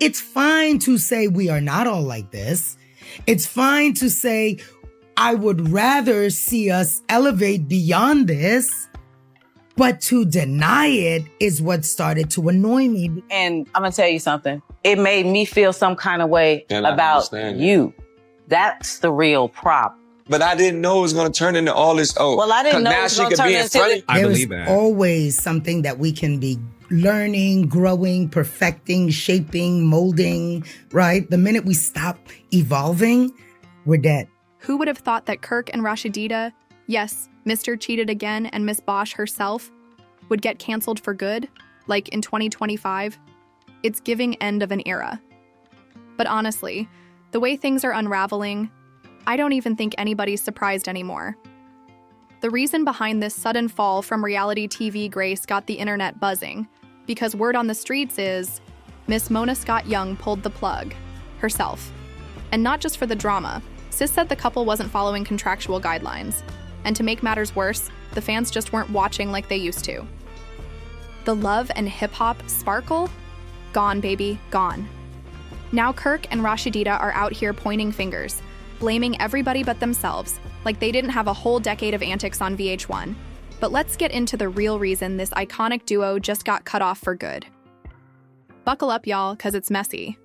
It's fine to say we are not all like this. It's fine to say, I would rather see us elevate beyond this. But to deny it is what started to annoy me. And I'm going to tell you something. It made me feel some kind of way about you. That's the real problem. But I didn't know it was going to turn into all this. Oh, well, I didn't know it was going to turn into this. I believe that. There's always something that we can be learning, growing, perfecting, shaping, molding, right? The minute we stop evolving, we're dead. Who would have thought that Kirk and Rasheeda, yes, Mr. Cheated Again and Miss Bosch herself, would get canceled for good, like in 2025? It's giving end of an era. But honestly, the way things are unraveling, I don't even think anybody's surprised anymore. The reason behind this sudden fall from reality TV grace got the internet buzzing, because word on the streets is Miss Mona Scott-Young pulled the plug herself. And not just for the drama. Sis said the couple wasn't following contractual guidelines. And to make matters worse, the fans just weren't watching like they used to. The love and hip-hop sparkle? Gone, baby, gone. Now Kirk and Rasheeda are out here pointing fingers, blaming everybody but themselves, like they didn't have a whole decade of antics on VH1. But let's get into the real reason this iconic duo just got cut off for good. Buckle up, y'all, because it's messy.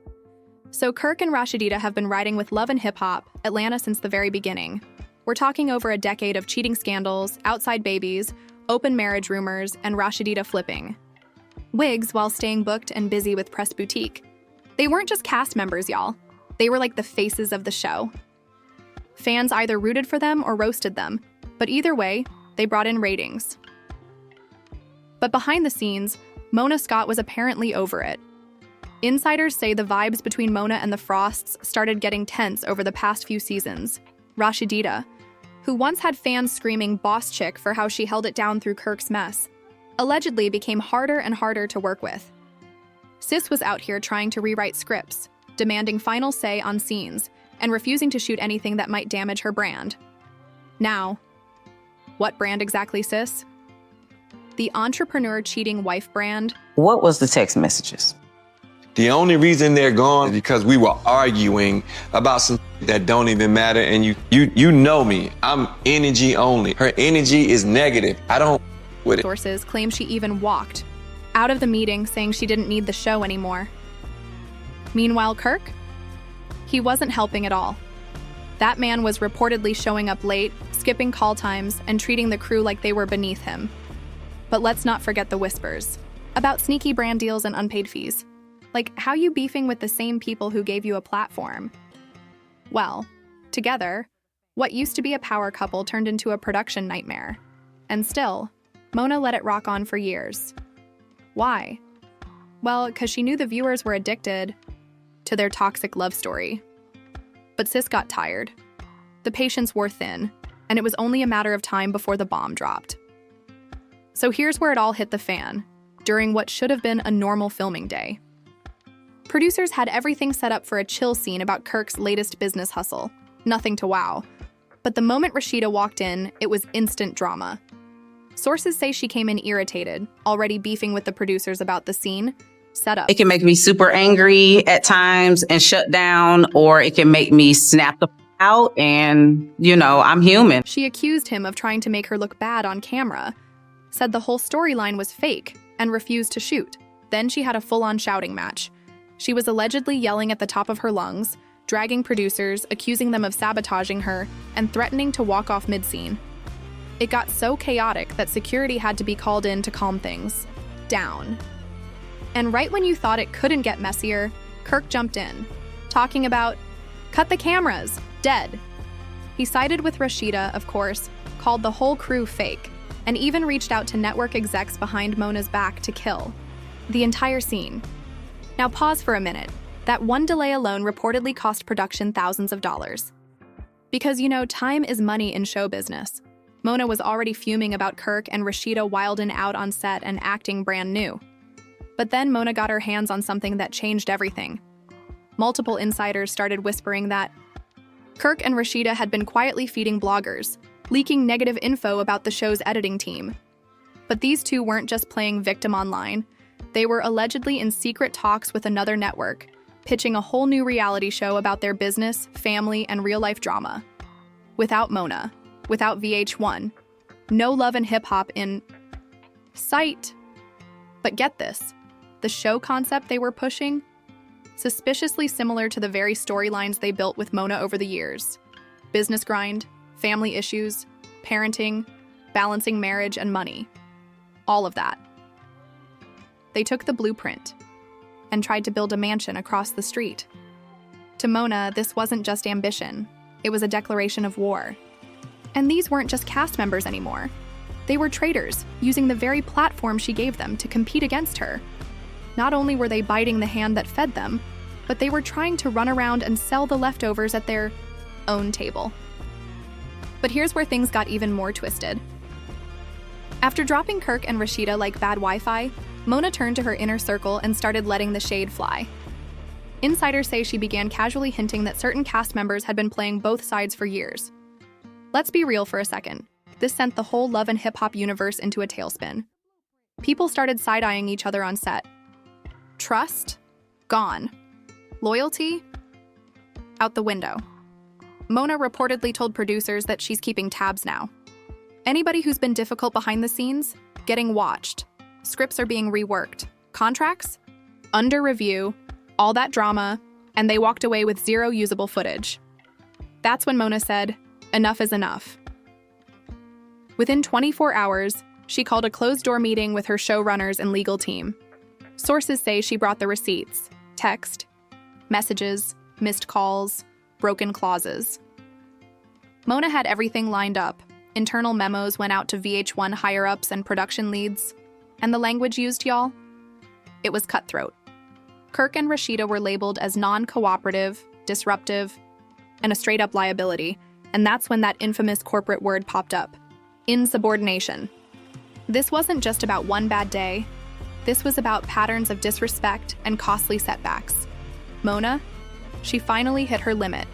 So Kirk and Rasheeda have been riding with Love and Hip Hop, Atlanta since the very beginning. We're talking over a decade of cheating scandals, outside babies, open marriage rumors, and Rasheeda flipping wigs while staying booked and busy with Press Boutique. They weren't just cast members, y'all. They were like the faces of the show. Fans either rooted for them or roasted them, but either way, they brought in ratings. But behind the scenes, Mona Scott was apparently over it. Insiders say the vibes between Mona and the Frosts started getting tense over the past few seasons. Rasheeda, who once had fans screaming boss chick for how she held it down through Kirk's mess, allegedly became harder and harder to work with. Sis was out here trying to rewrite scripts, demanding final say on scenes, and refusing to shoot anything that might damage her brand. Now, what brand exactly, sis? The entrepreneur cheating wife brand. What was the text messages? The only reason they're gone is because we were arguing about some that don't even matter. And you know me, I'm energy only. Her energy is negative. I don't with it. Sources claim she even walked out of the meeting saying she didn't need the show anymore. Meanwhile, Kirk? He wasn't helping at all. That man was reportedly showing up late, skipping call times, and treating the crew like they were beneath him. But let's not forget the whispers about sneaky brand deals and unpaid fees. Like, how you beefing with the same people who gave you a platform? Well, together, what used to be a power couple turned into a production nightmare. And still, Mona let it rock on for years. Why? Well, because she knew the viewers were addicted to their toxic love story. But sis got tired. The patience wore thin, and it was only a matter of time before the bomb dropped. So here's where it all hit the fan, during what should have been a normal filming day. Producers had everything set up for a chill scene about Kirk's latest business hustle. Nothing to wow. But the moment Rasheeda walked in, it was instant drama. Sources say she came in irritated, already beefing with the producers about the scene set up. It can make me super angry at times and shut down, or it can make me snap the out and, I'm human. She accused him of trying to make her look bad on camera, said the whole storyline was fake, and refused to shoot. Then she had a full-on shouting match. She was allegedly yelling at the top of her lungs, dragging producers, accusing them of sabotaging her, and threatening to walk off mid-scene. It got so chaotic that security had to be called in to calm things down. And right when you thought it couldn't get messier, Kirk jumped in, talking about, cut the cameras, dead. He sided with Rasheeda, of course, called the whole crew fake, and even reached out to network execs behind Mona's back to kill the entire scene. Now pause for a minute. That one delay alone reportedly cost production thousands of dollars. Because, time is money in show business. Mona was already fuming about Kirk and Rasheeda wilding out on set and acting brand new. But then Mona got her hands on something that changed everything. Multiple insiders started whispering that Kirk and Rasheeda had been quietly feeding bloggers, leaking negative info about the show's editing team. But these two weren't just playing victim online. They were allegedly in secret talks with another network, pitching a whole new reality show about their business, family, and real-life drama. Without Mona, without VH1, no love and hip-hop in sight. But get this, the show concept they were pushing, suspiciously similar to the very storylines they built with Mona over the years. Business grind, family issues, parenting, balancing marriage and money. All of that. They took the blueprint and tried to build a mansion across the street. To Mona, this wasn't just ambition. It was a declaration of war. And these weren't just cast members anymore. They were traitors, using the very platform she gave them to compete against her. Not only were they biting the hand that fed them, but they were trying to run around and sell the leftovers at their own table. But here's where things got even more twisted. After dropping Kirk and Rasheeda like bad Wi-Fi, Mona turned to her inner circle and started letting the shade fly. Insiders say she began casually hinting that certain cast members had been playing both sides for years. Let's be real for a second. This sent the whole love and hip-hop universe into a tailspin. People started side-eyeing each other on set. Trust? Gone. Loyalty? Out the window. Mona reportedly told producers that she's keeping tabs now. Anybody who's been difficult behind the scenes, getting watched. Scripts are being reworked. Contracts? Under review. All that drama, and they walked away with zero usable footage. That's when Mona said, "Enough is enough." Within 24 hours, she called a closed-door meeting with her showrunners and legal team. Sources say she brought the receipts, text, messages, missed calls, broken clauses. Mona had everything lined up. Internal memos went out to VH1 higher-ups and production leads. And the language used, y'all? It was cutthroat. Kirk and Rasheeda were labeled as non-cooperative, disruptive, and a straight-up liability, and that's when that infamous corporate word popped up. Insubordination. This wasn't just about one bad day. This was about patterns of disrespect and costly setbacks. Mona, she finally hit her limit.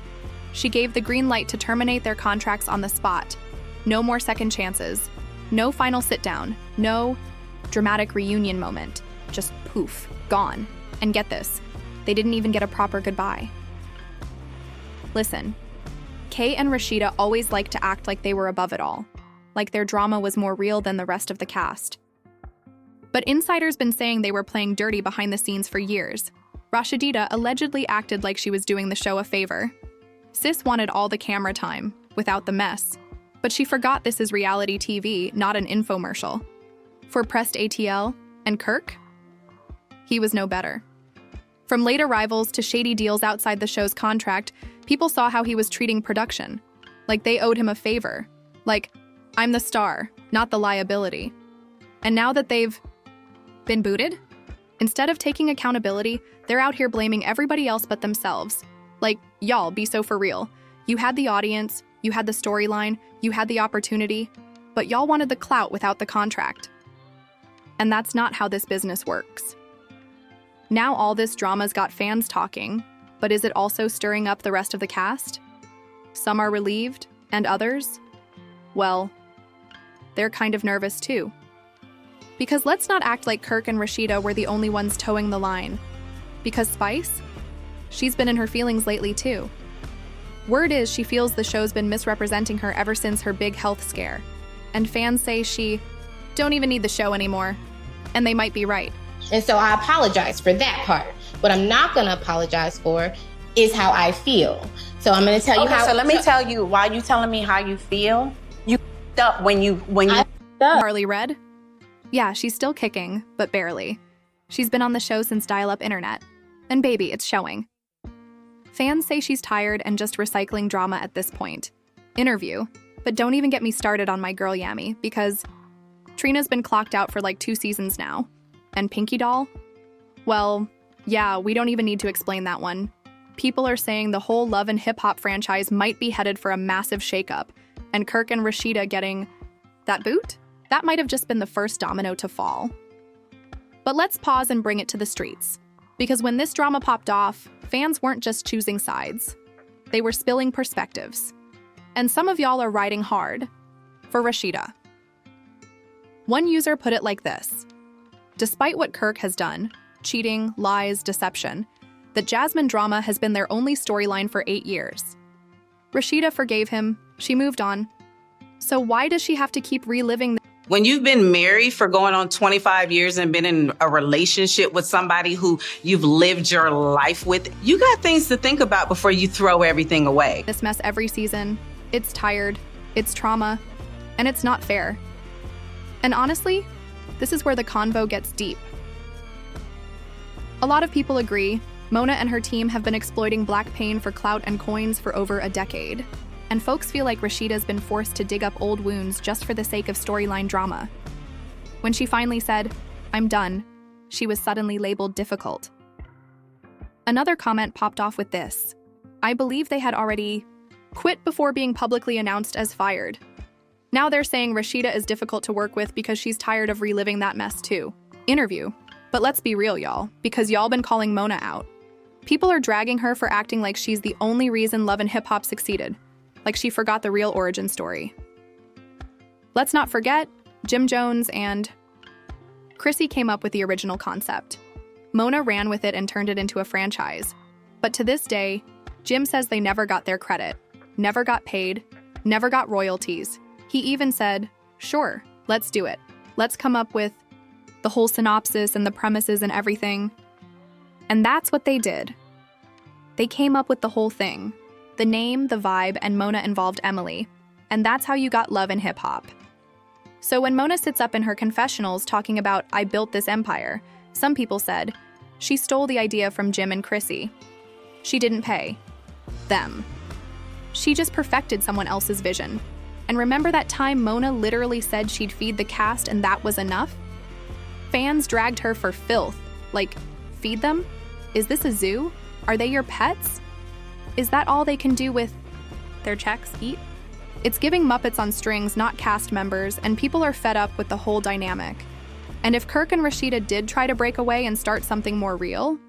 She gave the green light to terminate their contracts on the spot. No more second chances. No final sit-down. No dramatic reunion moment. Just poof, gone. And get this, they didn't even get a proper goodbye. Listen, Kay and Rasheeda always liked to act like they were above it all, like their drama was more real than the rest of the cast. But insiders been saying they were playing dirty behind the scenes for years. Rasheeda allegedly acted like she was doing the show a favor. Sis wanted all the camera time, without the mess. But she forgot this is reality TV, not an infomercial. For pressed ATL and Kirk, he was no better. From late arrivals to shady deals outside the show's contract, people saw how he was treating production. Like they owed him a favor. Like, I'm the star, not the liability. And now that they've been booted, instead of taking accountability, they're out here blaming everybody else but themselves. Like, y'all, be so for real. You had the audience, you had the storyline, you had the opportunity, but y'all wanted the clout without the contract. And that's not how this business works. Now all this drama's got fans talking, but is it also stirring up the rest of the cast? Some are relieved, and others? Well, they're kind of nervous too. Because let's not act like Kirk and Rasheeda were the only ones towing the line. Because Spice? She's been in her feelings lately too. Word is she feels the show's been misrepresenting her ever since her big health scare. And fans say she don't even need the show anymore. And they might be right. And so I apologize for that part. What I'm not going to apologize for is how I feel. So I'm going to tell you how. So let me tell you, while you telling me how you feel, you up when you. Harley Red? Yeah, she's still kicking, but barely. She's been on the show since dial-up internet. And baby, it's showing. Fans say she's tired and just recycling drama at this point. Interview. But don't even get me started on my girl Yami, because Trina's been clocked out for like 2 seasons now. And Pinky Doll? Well, yeah, we don't even need to explain that one. People are saying the whole Love and Hip Hop franchise might be headed for a massive shakeup, and Kirk and Rasheeda getting that boot? That might have just been the first domino to fall. But let's pause and bring it to the streets. Because when this drama popped off, fans weren't just choosing sides. They were spilling perspectives. And some of y'all are riding hard for Rasheeda. One user put it like this. Despite what Kirk has done, cheating, lies, deception, that Jasmine drama has been their only storyline for 8 years. Rasheeda forgave him, she moved on. So why does she have to keep reliving When you've been married for going on 25 years and been in a relationship with somebody who you've lived your life with, you got things to think about before you throw everything away. this mess every season? It's tired, it's trauma, and it's not fair. And honestly, this is where the convo gets deep. A lot of people agree, Mona and her team have been exploiting Black pain for clout and coins for over a decade. And folks feel like Rasheeda's been forced to dig up old wounds just for the sake of storyline drama. When she finally said, "I'm done," she was suddenly labeled difficult. Another comment popped off with this: "I believe they had already quit before being publicly announced as fired." Now they're saying Rasheeda is difficult to work with because she's tired of reliving that mess too. Interview. But let's be real, y'all, because y'all been calling Mona out. People are dragging her for acting like she's the only reason Love and Hip Hop succeeded. Like she forgot the real origin story. Let's not forget, Jim Jones and Chrissy came up with the original concept. Mona ran with it and turned it into a franchise. But to this day, Jim says they never got their credit, never got paid, never got royalties. He even said, "Sure, let's do it. Let's come up with the whole synopsis and the premises and everything." And that's what they did. They came up with the whole thing. The name, the vibe, and Mona involved Emily. And that's how you got Love and Hip Hop. So when Mona sits up in her confessionals talking about, "I built this empire," some people said, she stole the idea from Jim and Chrissy. She didn't pay them. She just perfected someone else's vision. And remember that time Mona literally said she'd feed the cast and that was enough? Fans dragged her for filth. Like, feed them? Is this a zoo? Are they your pets? Is that all they can do with their checks, eat? It's giving Muppets on strings, not cast members, and people are fed up with the whole dynamic. And if Kirk and Rasheeda did try to break away and start something more real,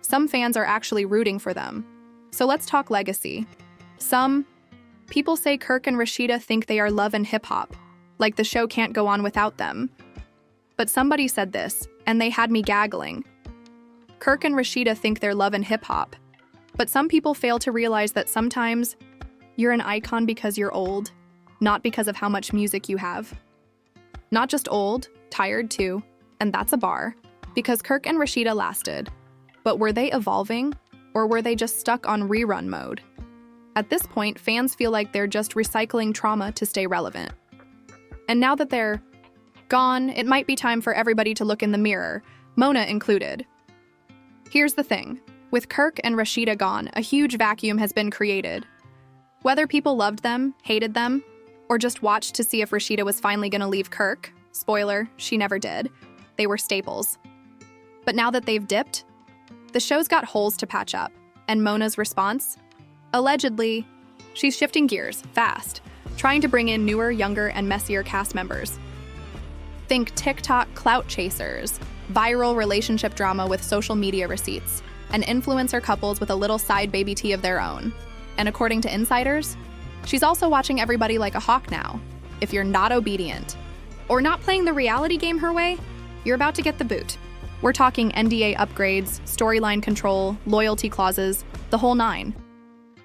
some fans are actually rooting for them. So let's talk legacy. Some people say Kirk and Rasheeda think they are Love and Hip Hop, like the show can't go on without them. But somebody said this, and they had me gaggling. Kirk and Rasheeda think they're Love and Hip Hop. But some people fail to realize that sometimes you're an icon because you're old, not because of how much music you have. Not just old, tired too, and that's a bar, because Kirk and Rasheeda lasted. But were they evolving, or were they just stuck on rerun mode? At this point, fans feel like they're just recycling trauma to stay relevant. And now that they're gone, it might be time for everybody to look in the mirror, Mona included. Here's the thing. With Kirk and Rasheeda gone, a huge vacuum has been created. Whether people loved them, hated them, or just watched to see if Rasheeda was finally going to leave Kirk, spoiler, she never did, they were staples. But now that they've dipped, the show's got holes to patch up, and Mona's response? Allegedly, she's shifting gears, fast, trying to bring in newer, younger, and messier cast members. Think TikTok clout chasers, viral relationship drama with social media receipts, and influencer couples with a little side bThe of their own. And according to insiders, she's also watching everybody like a hawk now. If you're not obedient, or not playing the reality game her way, you're about to get the boot. We're talking NDA upgrades, storyline control, loyalty clauses, the whole nine.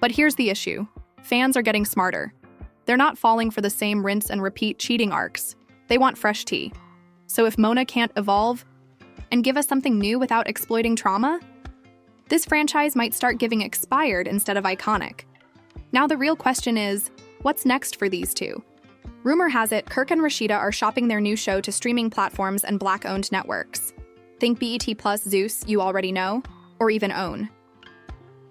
But here's the issue. Fans are getting smarter. They're not falling for the same rinse and repeat cheating arcs. They want fresh tea. So if Mona can't evolve and give us something new without exploiting trauma, this franchise might start giving expired instead of iconic. Now the real question is, what's next for these two? Rumor has it Kirk and Rasheeda are shopping their new show to streaming platforms and Black-owned networks. Think BET Plus, Zeus, you already know, or even OWN.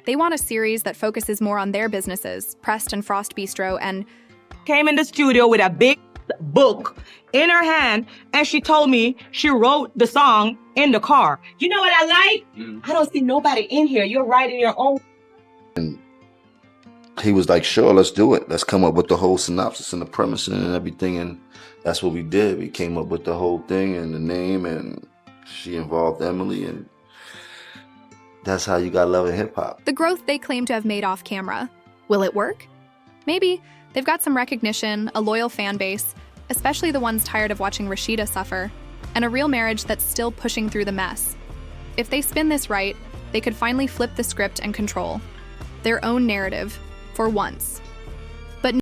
They want a series that focuses more on their businesses, Prest and Frost Bistro, and came in the studio with a big book in her hand, and she told me she wrote the song in the car. You know what I like? I don't see nobody in here. You're writing your own. And he was like, "Sure, let's do it. Let's come up with the whole synopsis and the premise and everything." And that's what we did. We came up with the whole thing and the name, and she involved Emily, and that's how you got Love and Hip Hop. the growth they claim to have made off camera. Will it work? Maybe. They've got some recognition, a loyal fan base, especially the ones tired of watching Rasheeda suffer, and a real marriage that's still pushing through the mess. If they spin this right, they could finally flip the script and control their own narrative for once.